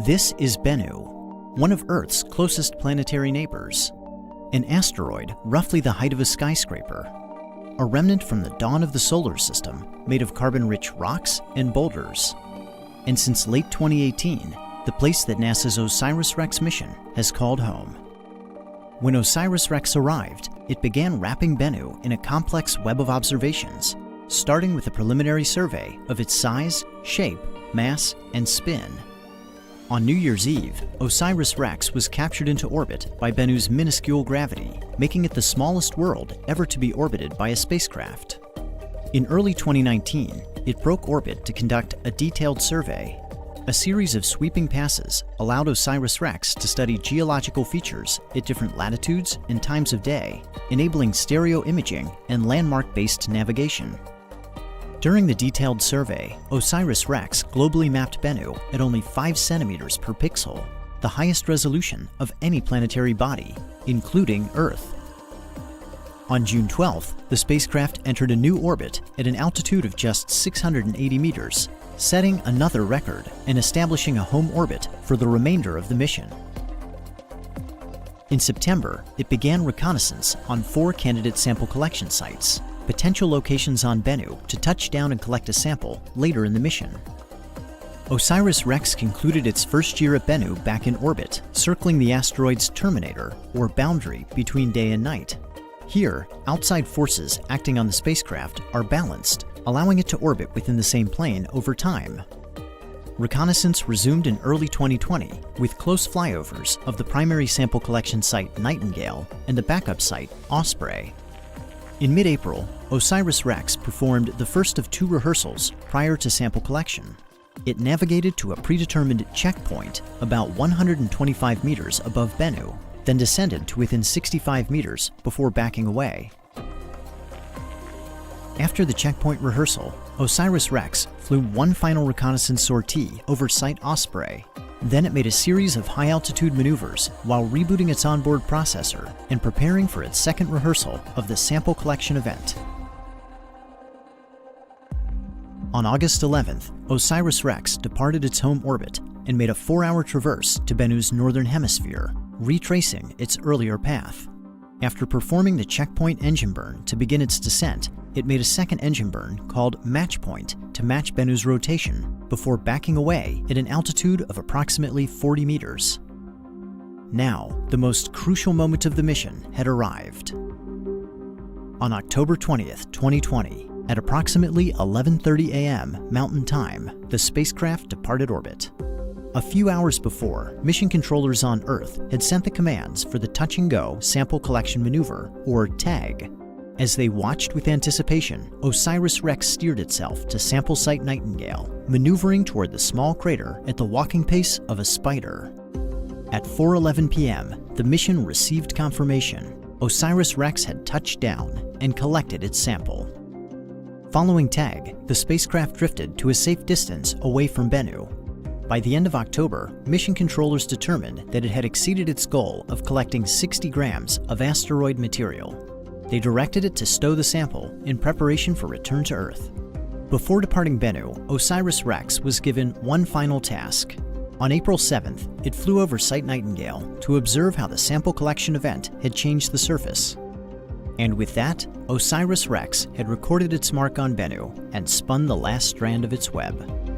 This is Bennu, one of Earth's closest planetary neighbors. An asteroid roughly the height of a skyscraper. A remnant from the dawn of the solar system made of carbon-rich rocks and boulders. And since late 2018, the place that NASA's OSIRIS-REx mission has called home. When OSIRIS-REx arrived, it began wrapping Bennu in a complex web of observations, starting with a preliminary survey of its size, shape, mass, and spin. On New Year's Eve, OSIRIS-REx was captured into orbit by Bennu's minuscule gravity, making it the smallest world ever to be orbited by a spacecraft. In early 2019, it broke orbit to conduct a detailed survey. A series of sweeping passes allowed OSIRIS-REx to study geological features at different latitudes and times of day, enabling stereo imaging and landmark-based navigation. During the detailed survey, OSIRIS-REx globally mapped Bennu at only 5 centimeters per pixel, the highest resolution of any planetary body, including Earth. On June 12th, the spacecraft entered a new orbit at an altitude of just 680 meters, setting another record and establishing a home orbit for the remainder of the mission. In September, it began reconnaissance on 4 candidate sample collection sites, potential locations on Bennu to touch down and collect a sample later in the mission. OSIRIS-REx concluded its first year at Bennu back in orbit, circling the asteroid's terminator, or boundary between day and night. Here, outside forces acting on the spacecraft are balanced, allowing it to orbit within the same plane over time. Reconnaissance resumed in early 2020 with close flyovers of the primary sample collection site Nightingale and the backup site Osprey. In mid-April, OSIRIS-REx performed the first of 2 rehearsals prior to sample collection. It navigated to a predetermined checkpoint about 125 meters above Bennu, then descended to within 65 meters before backing away. After the checkpoint rehearsal, OSIRIS-REx flew one final reconnaissance sortie over Site Osprey. Then it made a series of high-altitude maneuvers while rebooting its onboard processor and preparing for its second rehearsal of the sample collection event. On August 11th, OSIRIS-REx departed its home orbit and made a 4-hour traverse to Bennu's northern hemisphere, retracing its earlier path. After performing the checkpoint engine burn to begin its descent, it made a second engine burn called Match Point to match Bennu's rotation before backing away at an altitude of approximately 40 meters. Now, the most crucial moment of the mission had arrived. On October 20th, 2020, at approximately 11:30 a.m. Mountain Time, the spacecraft departed orbit. A few hours before, mission controllers on Earth had sent the commands for the Touch-and-Go Sample Collection Maneuver, or TAG. As they watched with anticipation, OSIRIS-REx steered itself to sample site Nightingale, maneuvering toward the small crater at the walking pace of a spider. At 4:11 p.m., the mission received confirmation. OSIRIS-REx had touched down and collected its sample. Following TAG, the spacecraft drifted to a safe distance away from Bennu. By the end of October, mission controllers determined that it had exceeded its goal of collecting 60 grams of asteroid material. They directed it to stow the sample in preparation for return to Earth. Before departing Bennu, OSIRIS-REx was given one final task. On April 7th, it flew over Site Nightingale to observe how the sample collection event had changed the surface. And with that, OSIRIS-REx had recorded its mark on Bennu and spun the last strand of its web.